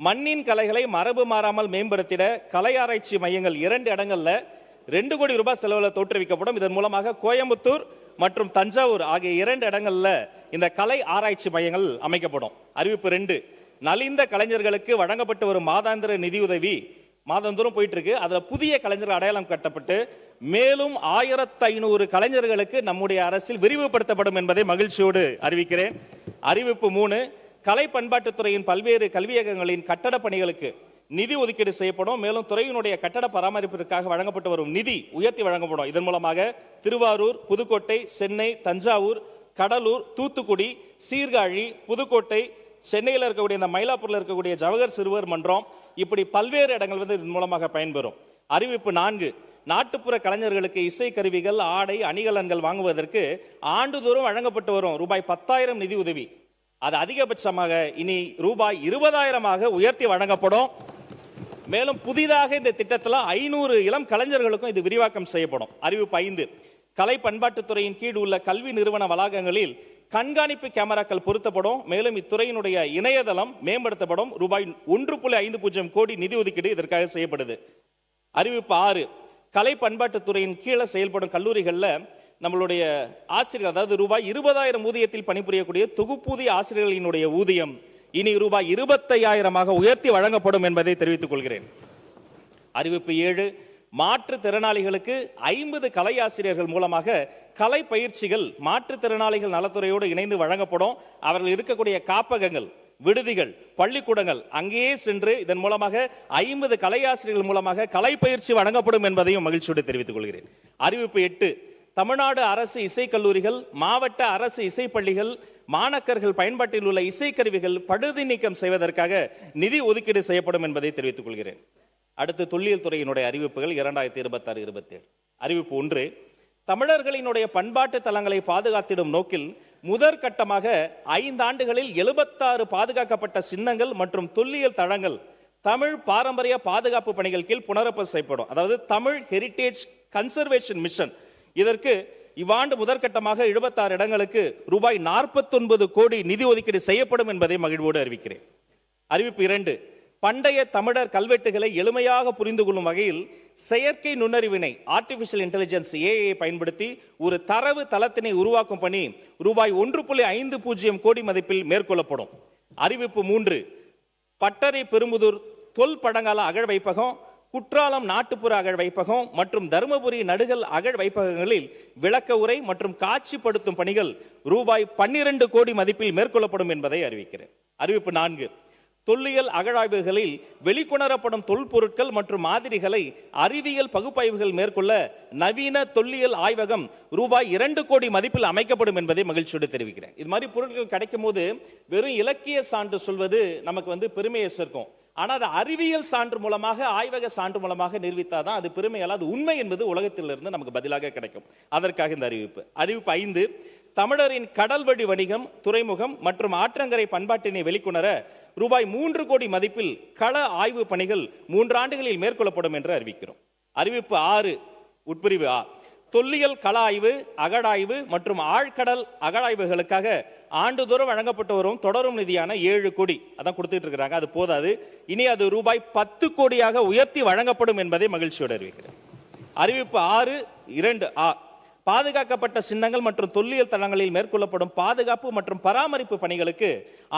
மண்ணின் கலைகளை மரபு மாறாமல் மேம்படுத்திட கலை ஆராய்ச்சி மையங்கள் 2 இடங்கள்ல 2 கோடி ரூபாய் செலவில் தோற்றுவிக்கப்படும். இதன் மூலமாக கோயம்புத்தூர் மற்றும் தஞ்சாவூர் ஆகிய 2 இடங்கள்ல இந்த கலை ஆராய்ச்சி மையங்கள் அமைக்கப்படும். அறிவிப்பு 2, நலிந்த கலைஞர்களுக்கு வழங்கப்பட்டு வரும் மாதாந்திர நிதியுதவி மாதந்தோறும் போயிட்டு இருக்கு. அதுல புதிய கலைஞர்கள் அடையாளம் கட்டப்பட்டு மேலும் 1500 கலைஞர்களுக்கு நம்முடைய அரசில் விரிவுபடுத்தப்படும் என்பதை மகிழ்ச்சியோடு அறிவிக்கிறேன். அறிவிப்பு 3, கலை பண்பாட்டுத்துறையின் பல்வேறு கல்வியகங்களின் கட்டட பணிகளுக்கு நிதி ஒதுக்கீடு செய்யப்படும். மேலும் துறையினுடைய கட்டட பராமரிப்பிற்காக வழங்கப்பட்டு வரும் நிதி உயர்த்தி வழங்கப்படும். இதன் மூலமாக திருவாரூர், புதுக்கோட்டை, சென்னை, தஞ்சாவூர், கடலூர், தூத்துக்குடி, சீர்காழி, புதுக்கோட்டை, சென்னையில் இருக்கக்கூடிய இந்த மயிலாப்பூரில் இருக்கக்கூடிய ஜவஹர் சிறுவர் மன்றம், இப்படி பல்வேறு இடங்கள் இதன் மூலமாக பயன்பெறும். அறிவிப்பு 4, நாட்டுப்புற கலைஞர்களுக்கு இசை கருவிகள், ஆடை, அணிகலன்கள் வாங்குவதற்கு ஆண்டுதோறும் வழங்கப்பட்டு வரும் ரூபாய் 10,000 நிதி உதவி அது அதிகபட்சமாக இனி ரூபாய் 20,000 உயர்த்தி வழங்கப்படும். மேலும் புதிதாக இந்த திட்டத்தில் 500 இளம் கலைஞர்களுக்கும் இது விரிவாக்கம் செய்யப்படும். அறிவிப்பு 5, கலை பண்பாட்டுத்துறையின் கீழ் உள்ள கல்வி நிறுவன வளாகங்களில் கண்காணிப்பு கேமராக்கள் பொருத்தப்படும். மேலும் இத்துறையினுடைய இணையதளம் மேம்படுத்தப்படும். ரூபாய் 1.50 கோடி நிதி ஒதுக்கீடு இதற்காக செய்யப்படுது. அறிவிப்பு 6, கலை பண்பாட்டுத்துறையின் கீழே செயல்படும் கல்லூரிகளில் நம்மளுடைய ஆசிரியர், அதாவது ரூபாய் 20,000 ஊதியத்தில் பணிபுரியக்கூடிய தொகுப்பூதிய ஆசிரியர்களினுடைய ஊதியம் இனி ரூபாய் 25,000 உயர்த்தி வழங்கப்படும் என்பதை தெரிவித்துக் கொள்கிறேன். அறிவிப்பு 7, மாற்றுத்திறனாளிகளுக்கு 50 கலை ஆசிரியர்கள் மூலமாக கலை பயிற்சிகள் மாற்றுத்திறனாளிகள் நலத்துறையோடு இணைந்து வழங்கப்படும். அவர்கள் இருக்கக்கூடிய காப்பகங்கள், விடுதிகள், பள்ளிக்கூடங்கள் அங்கேயே சென்று இதன் மூலமாக 50 கலை ஆசிரியர்கள் மூலமாக கலை பயிற்சி வழங்கப்படும் என்பதையும் மகிழ்ச்சியோடு தெரிவித்துக் கொள்கிறேன். அறிவிப்பு 8, தமிழ்நாடு அரசு இசைக்கல்லூரிகள், மாவட்ட அரசு இசைப்பள்ளிகள், மாணக்கர்கள் பயன்பாட்டில் உள்ள இசைக்கருவிகள் பழுது நீக்கம் செய்வதற்காக நிதி ஒதுக்கீடு செய்யப்படும் என்பதை தெரிவித்துக் கொள்கிறேன். அடுத்து தொல்லியல் துறையினுடைய அறிவிப்புகள் 2026-27. அறிவிப்பு 1, தமிழர்களினுடைய பண்பாட்டு தலங்களை பாதுகாத்திடும் நோக்கில் முதற்கட்டமாக 5 ஆண்டுகளில் 76 பாதுகாக்கப்பட்ட சின்னங்கள் மற்றும் தொல்லியல் தளங்கள் தமிழ் பாரம்பரிய பாதுகாப்பு பணிகள் கீழ் புனரமைப்பு செய்யப்படும். அதாவது தமிழ் ஹெரிடேஜ் கன்சர்வேஷன் மிஷன், இதற்கு இவ்வாண்டு முதற்கட்டமாக 76 இடங்களுக்கு ரூபாய் 49 கோடி நிதி ஒதுக்கீடு செய்யப்படும் என்பதை மகிழ்வோடு அறிவிக்கிறேன். அறிவிப்பு 2, பண்டைய தமிழர் கல்வெட்டுகளை எளிமையாக புரிந்து கொள்ளும் வகையில் செயற்கை நுண்ணறிவினை ஆர்டிபிஷியல் இன்டெலிஜென்ஸ் AI பயன்படுத்தி ஒரு தரவு தளத்தினை உருவாக்கும் பணி ரூபாய் 1.50 கோடி மதிப்பில் மேற்கொள்ளப்படும். அறிவிப்பு 3, பட்டறை பெரும்புதூர் தொல் படங்கால அகழ் வைப்பகம், குற்றாலம் நாட்டுப்புற அகழ் வைப்பகம் மற்றும் தருமபுரி நடுகல் அகழ் வைப்பகங்களில் விளக்க உரை மற்றும் காட்சிப்படுத்தும் பணிகள் ரூபாய் 12 கோடி மதிப்பில் மேற்கொள்ளப்படும் என்பதை அறிவிக்கிறேன். அறிவிப்பு 4, தொல்லியல் அகழாய்வுகளில் வெளிக்கொணரப்படும் தொல்பொருட்கள் மற்றும் மாதிரிகளை அறிவியல் பகுப்பாய்வுகள் மேற்கொள்ள நவீன தொல்லியல் ஆய்வகம் ரூபாய் 2 கோடி மதிப்பில் அமைக்கப்படும் என்பதை மகிழ்ச்சியோடு தெரிவிக்கிறேன். இது மாதிரி பொருட்கள் கிடைக்கும் போது வெறும் இலக்கிய சான்று சொல்வது நமக்கு பெருமையை சேர்க்கும். ஆனால் அது அறிவியல் சான்று மூலமாக, ஆய்வக சான்று மூலமாக நிரூபித்தாதான் அது பெருமையால் அது உண்மை என்பது உலகத்திலிருந்து நமக்கு பதிலாக கிடைக்கும். அதற்காக இந்த அறிவிப்பு. அறிவிப்பு 5, தமிழரின் கடல் வழி வணிகம், துறைமுகம் மற்றும் ஆற்றங்கரை பண்பாட்டினை வெளிக்கொணர ரூபாய் 3 கோடி மதிப்பில் கள ஆய்வு பணிகள் 3 ஆண்டுகளில் மேற்கொள்ளப்படும் என்று அறிவிக்கிறோம். அறிவிப்பு 6, உட்பிரிவு A, தொல்லியல் கள ஆய்வு, அகழாய்வு மற்றும் ஆழ்கடல் அகழாய்வுகளுக்காக ஆண்டுதோறும் வழங்கப்பட்டு வரும் தொடரும் நிதியான 7 கோடி அதான் கொடுத்துட்டு இருக்காங்க. அது போதாது, இனி அது ரூபாய் 10 கோடியாக உயர்த்தி வழங்கப்படும் என்பதை மகிழ்ச்சியோடு அறிவிக்கிறேன். அறிவிப்பு 6(2)A, பாதுகாக்கப்பட்ட சின்னங்கள் மற்றும் தொல்லியல் தளங்களில் மேற்கொள்ளப்படும் பாதுகாப்பு மற்றும் பராமரிப்பு பணிகளுக்கு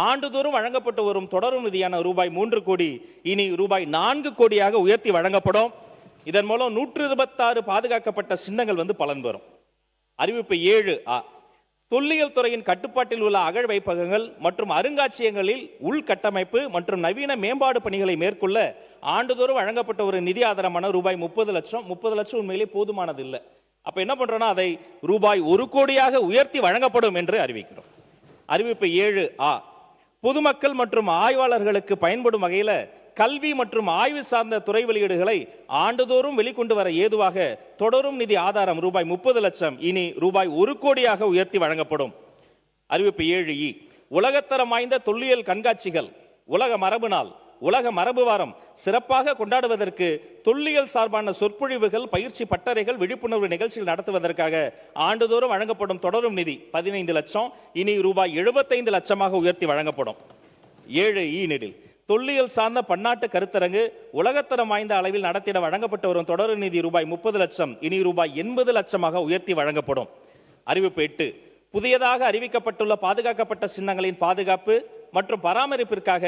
ஆண்டுதோறும் வழங்கப்பட்டு வரும் தொடரும் நிதியான ரூபாய் 3 கோடி இனி ரூபாய் 4 கோடியாக உயர்த்தி வழங்கப்படும். இதன் மூலம் 126 பாதுகாக்கப்பட்ட சின்னங்கள் பலன் பெறும். அறிவிப்பு 7A, தொல்லியல் துறையின் கட்டுப்பாட்டில் உள்ள அகழ் வைப்பகங்கள் மற்றும் அருங்காட்சியகங்களில் உள்கட்டமைப்பு மற்றும் நவீன மேம்பாடு பணிகளை மேற்கொள்ள ஆண்டுதோறும் வழங்கப்பட்ட ஒரு நிதி ஆதாரமான ரூபாய் 30 லட்சம். 30 லட்சம் உண்மையிலே போதுமானது இல்லை. அப்ப என்ன பண்றோம்னா அதை ரூபாய் 1 கோடியாக உயர்த்தி வழங்கப்படும் என்று அறிவிக்கிறோம். அறிவிப்பு 7A, பொதுமக்கள் மற்றும் ஆய்வாளர்களுக்கு பயன்படும் வகையில கல்வி மற்றும் ஆய்வு சார்ந்த துறை வெளியீடுகளை ஆண்டுதோறும் வெளிக்கொண்டு வர ஏதுவாக தொடரும் நிதி ஆதாரம் ரூபாய் 30 லட்சம் இனி ரூபாய் 1 கோடியாக உயர்த்தி வழங்கப்படும். அறிவிப்பு 7E, உலகத்தரம் வாய்ந்த தொல்லியல் கண்காட்சிகள், உலக மரபு நாள், உலக மரபு வாரம் சிறப்பாக கொண்டாடுவதற்கு தொல்லியல் சார்பான சொற்பொழிவுகள், பயிற்சி பட்டறைகள், விழிப்புணர்வு நிகழ்ச்சிகள் நடத்துவதற்காக ஆண்டுதோறும் வழங்கப்படும் தொடரும் நிதி 15 லட்சம் இனி ரூபாய் 75 லட்சமாக உயர்த்தி வழங்கப்படும். 7E நெடில் தொல்லியல் சார்ந்த பன்னாட்டு கருத்தரங்கு உலகத்தரம் வாய்ந்த அளவில் நடத்திட வழங்கப்பட்டு வரும் தொடர் நிதி ரூபாய் 30 லட்சம் இனி ரூபாய் 80 லட்சமாக உயர்த்தி வழங்கப்படும். அறிவிப்பு 8. புதியதாக அறிவிக்கப்பட்டுள்ள பாதுகாக்கப்பட்ட சின்னங்களின் பாதுகாப்பு மற்றும் பராமரிப்பிற்காக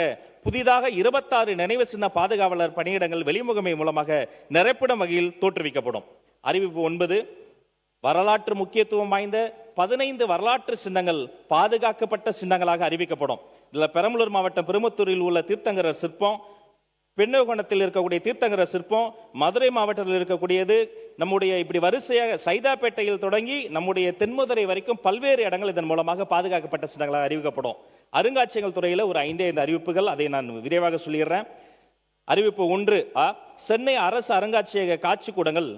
புதிதாக 26 நினைவு சின்ன பாதுகாவலர் பணியிடங்கள் வெளிமுகமை மூலமாக நிரப்பிடும் வகையில் தோற்றுவிக்கப்படும். அறிவிப்பு 9. வரலாற்று முக்கியத்துவம் வாய்ந்த 15 வரலாற்று சின்னங்கள் பாதுகாக்கப்பட்ட சின்னங்களாக அறிவிக்கப்படும். இதில் பெரம்பலூர் மாவட்டம் பெருமத்தூரில் உள்ள தீர்த்தங்கரர் சிற்பம், பெண்ணோகணத்தில் இருக்கக்கூடிய தீர்த்தங்கரர் சிற்பம், மதுரை மாவட்டத்தில் இருக்கக்கூடியது, நம்முடைய இப்படி வரிசையாக சைதாப்பேட்டையில் தொடங்கி நம்முடைய தென்மதுரை வரைக்கும் பல்வேறு இடங்கள் இதன் மூலமாக பாதுகாக்கப்பட்ட சின்னங்களாக அறிவிக்கப்படும். அருங்காட்சியகங்கள் துறையில் ஒரு 5 அறிவிப்புகள், அதை நான் விரைவாக சொல்லிடுறேன். அறிவிப்பு 1. சென்னை அரசு அருங்காட்சியக காட்சிக்கூடங்கள்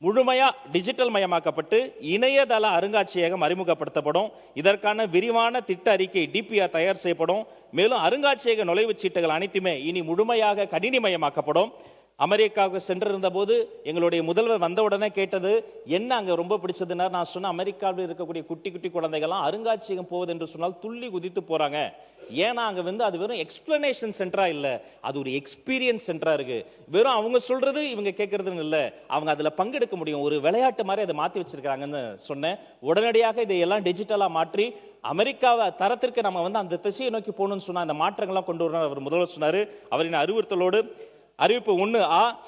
முழுமையா டிஜிட்டல் மயமாக்கப்பட்டு இணையதள அருங்காட்சியகம் அறிமுகப்படுத்தப்படும். இதற்கான விரிவான திட்ட அறிக்கை டிபிஆர் தயார் செய்யப்படும். மேலும் அருங்காட்சியக நுழைவுச் சீட்டுகள் அனைத்துமே இனி முழுமையாக கணினிமயமாக்கப்படும். அமெரிக்காவுக்கு சென்றிருந்த போது எங்களுடைய முதல்வர் வந்தவுடனே கேட்டது என்ன அங்கே ரொம்ப பிடிச்சதுன்னா, நான் சொன்ன அமெரிக்காவில் இருக்கக்கூடிய குட்டி குட்டி குழந்தைகள்லாம் அருங்காட்சியகம் போவது என்று சொன்னால் துள்ளி குதித்து போறாங்க. ஏன்னா அங்கே அது வெறும் எக்ஸ்பிளனேஷன் சென்டரா இல்லை, அது ஒரு எக்ஸ்பீரியன்ஸ் சென்டரா இருக்கு. வெறும் அவங்க சொல்றது இவங்க கேட்கறதுன்னு இல்லை, அவங்க அதில் பங்கெடுக்க முடியும். ஒரு விளையாட்டு மாதிரி அதை மாற்றி வச்சிருக்காங்கன்னு சொன்னேன். உடனடியாக இதையெல்லாம் டிஜிட்டலா மாற்றி அமெரிக்காவை தரத்திற்கு நம்ம அந்த திசையை நோக்கி போகணும்னு சொன்னா அந்த மாற்றங்கள்லாம் கொண்டு வரணும் அவர் முதல்வர் சொன்னார். அவரின் அறிவுறுத்தலோடு அறிவிப்பு 1.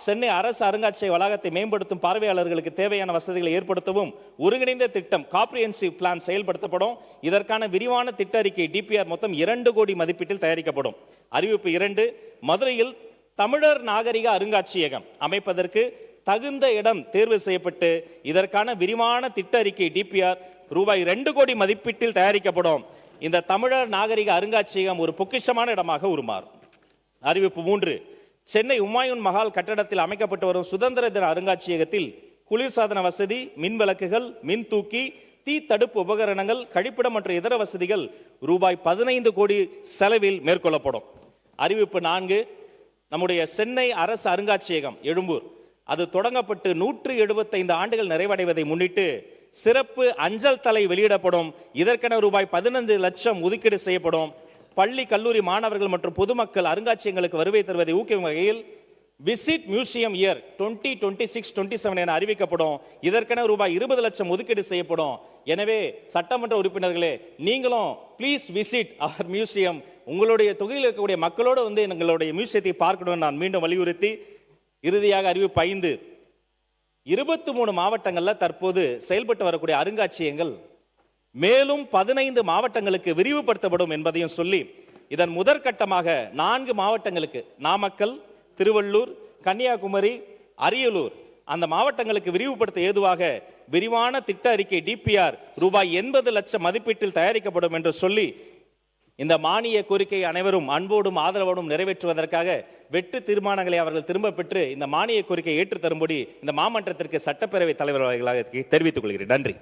சென்னை அரசு அருங்காட்சியக வளாகத்தை மேம்படுத்தும் பார்வையாளர்களுக்கு தேவையான வசதிகளை ஏற்படுத்தவும் ஒருங்கிணைந்த திட்டம் காம்ப்ரிஹென்சிவ் பிளான் செயல்படுத்தப்படும். இதற்கான விரிவான திட்ட அறிக்கை டிபிஆர் மொத்தம் 2 கோடி மதிப்பீட்டில் தயாரிக்கப்படும். அறிவிப்பு 2. மதுரையில் தமிழர் நாகரிக அருங்காட்சியகம் அமைப்பதற்கு தகுந்த இடம் தேர்வு செய்யப்பட்டு இதற்கான விரிவான திட்ட அறிக்கை டிபிஆர் ரூபாய் 2 கோடி மதிப்பீட்டில் தயாரிக்கப்படும். இந்த தமிழர் நாகரிக அருங்காட்சியகம் ஒரு பொக்கிஷமான இடமாக உருமாறும். அறிவிப்பு 3. சென்னை உமாயூன் மஹால் கட்டடத்தில் அமைக்கப்பட்டு வரும் சுதந்திர தின அருங்காட்சியகத்தில் குளிர்சாதன வசதி, மின் விளக்குகள், மின் தூக்கி, தீ தடுப்பு உபகரணங்கள், கழிப்பிடம் மற்றும் இதர வசதிகள் ரூபாய் 15 கோடி செலவில் மேற்கொள்ளப்படும். அறிவிப்பு 4. நம்முடைய சென்னை அரசு அருங்காட்சியகம் எழும்பூர் அது தொடங்கப்பட்டு 175 ஆண்டுகள் நிறைவடைவதை முன்னிட்டு சிறப்பு அஞ்சல் தலை வெளியிடப்படும். இதற்கென ரூபாய் 15 லட்சம் ஒதுக்கீடு செய்யப்படும். பள்ளி கல்லூரி மாணவர்கள் மற்றும் பொதுமக்கள் அருங்காட்சியகங்களுக்கு வருகை தருவதை ஊக்குவிக்கும் வகையில் விசிட் மியூசியம் இயர் 2026-27 என அறிவிக்கப்படும். இதற்கென ரூபாய் 20 லட்சம் ஒதுக்கீடு செய்யப்படும். எனவே சட்டமன்ற உறுப்பினர்களே, நீங்களும் ப்ளீஸ் விசிட் அவர் மியூசியம். உங்களுடைய தொகுதியில் இருக்கக்கூடிய மக்களோடு எங்களுடைய மியூசியத்தை பார்க்கணும்னு நான் மீண்டும் வலியுறுத்தி, இறுதியாக அறிவிப்பு 5. 23 மாவட்டங்களில் தற்போது செயல்பட்டு வரக்கூடிய அருங்காட்சியகங்கள் மேலும் 15 மாவட்டங்களுக்கு விரிவுபடுத்தப்படும் என்பதையும் சொல்லி, இதன் முதற்கட்டமாக 4 மாவட்டங்களுக்கு நாமக்கல், திருவள்ளூர், கன்னியாகுமரி, அரியலூர் அந்த மாவட்டங்களுக்கு விரிவுபடுத்த ஏதுவாக விரிவான திட்ட அறிக்கை டிபிஆர் ரூபாய் 80 லட்சம் மதிப்பீட்டில் தயாரிக்கப்படும் என்று சொல்லி, இந்த மானிய கோரிக்கை அனைவரும் அன்போடும் ஆதரவோடும் நிறைவேற்றுவதற்காக வெட்டு தீர்மானங்களை அவர்கள் திரும்ப பெற்று இந்த மானிய கோரிக்கையை ஏற்று தரும்படி இந்த மாமன்றத்திற்கு சட்டப்பேரவை தலைவர் அவர்களாக தெரிவித்துக் கொள்கிறேன். நன்றி.